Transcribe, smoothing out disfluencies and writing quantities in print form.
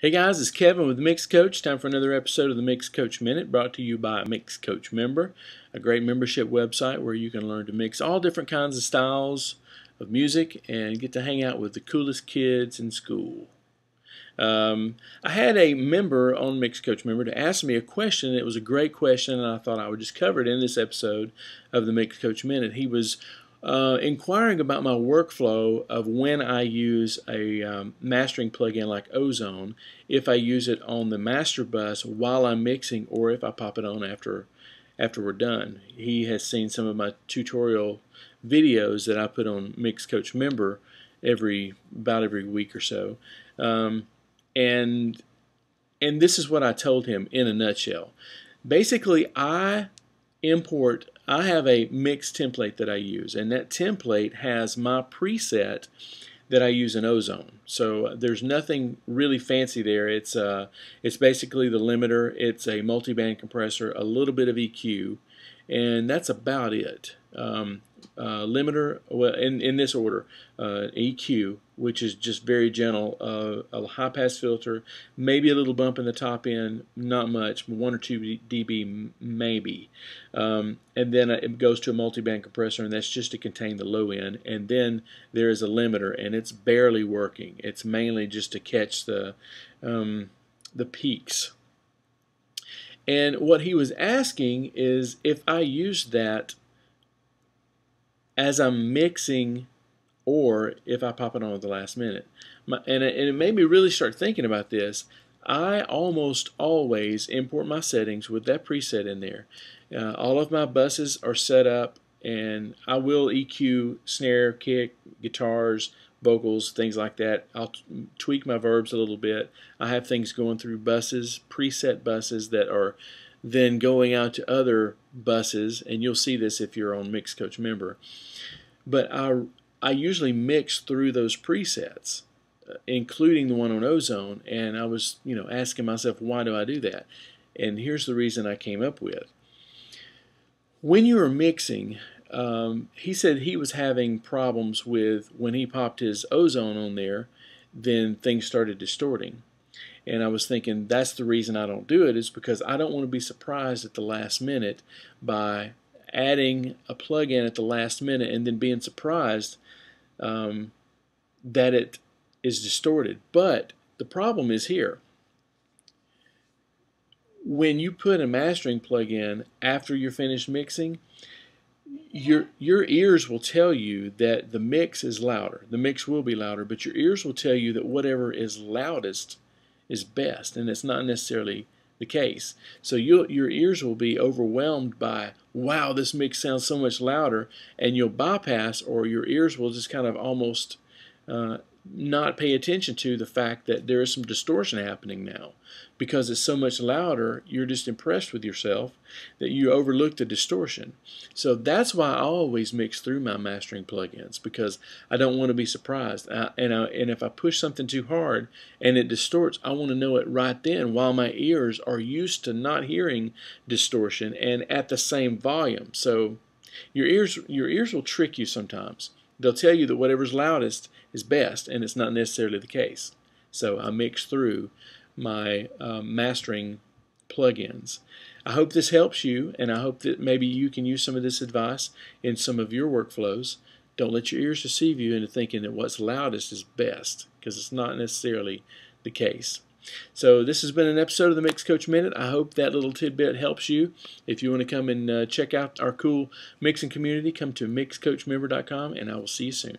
Hey guys, it's Kevin with Mix Coach. Time for another episode of the Mix Coach Minute, brought to you by Mix Coach Member, a great membership website where you can learn to mix all different kinds of styles of music and get to hang out with the coolest kids in school. I had a member on Mix Coach Member to ask me a question. It was a great question, and I thought I would just cover it in this episode of the Mix Coach Minute. He was inquiring about my workflow of when I use a mastering plugin like Ozone, if I use it on the master bus while I'm mixing, or if I pop it on after we're done. He has seen some of my tutorial videos that I put on Mix Coach Member about every week or so. And this is what I told him in a nutshell. Basically, I have a mix template that I use, and that template has my preset that I use in Ozone. So there's nothing really fancy there. It's basically the limiter, it's a multiband compressor, a little bit of EQ, and that's about it. Limiter, well, in this order, EQ, which is just very gentle, a high-pass filter, maybe a little bump in the top end, not much, 1 or 2 dB maybe, and then it goes to a multiband compressor, and that's just to contain the low end, and then there is a limiter, and it's barely working. It's mainly just to catch the peaks. And what he was asking is if I use that as I'm mixing, or if I pop it on at the last minute. And it made me really start thinking about this. I almost always import my settings with that preset in there. All of my buses are set up, and I will EQ snare, kick, guitars, vocals, things like that. I'll tweak my verbs a little bit. I have things going through buses, preset buses that are then going out to other buses, and you'll see this if you're on Mix Coach Member. But I usually mix through those presets, including the one on Ozone, and I was asking myself, why do I do that? And here's the reason I came up with. When you are mixing, he said he was having problems with when he popped his Ozone on there, then things started distorting. And I was thinking that's the reason I don't do it, is because I don't want to be surprised at the last minute by adding a plug-in at the last minute and then being surprised that it is distorted. But the problem is here. When you put a mastering plug-in after you're finished mixing, your ears will tell you that the mix is louder. The mix will be louder, but your ears will tell you that whatever is loudest is best, and it's not necessarily the case. So your ears will be overwhelmed by, wow, this mix sounds so much louder, and you'll bypass, or your ears will just kind of almost not pay attention to the fact that there is some distortion happening now. Because it's so much louder, you're just impressed with yourself that you overlook the distortion. So that's why I always mix through my mastering plugins, because I don't want to be surprised. And if I push something too hard and it distorts, I want to know it right then, while my ears are used to not hearing distortion and at the same volume. So your ears will trick you sometimes. They'll tell you that whatever's loudest is best, and it's not necessarily the case. So I mix through my mastering plugins. I hope this helps you, and I hope that maybe you can use some of this advice in some of your workflows. Don't let your ears deceive you into thinking that what's loudest is best, because it's not necessarily the case. So this has been an episode of the Mix Coach Minute. I hope that little tidbit helps you. If you want to come and check out our cool mixing community, come to MixCoachMember.com, and I will see you soon.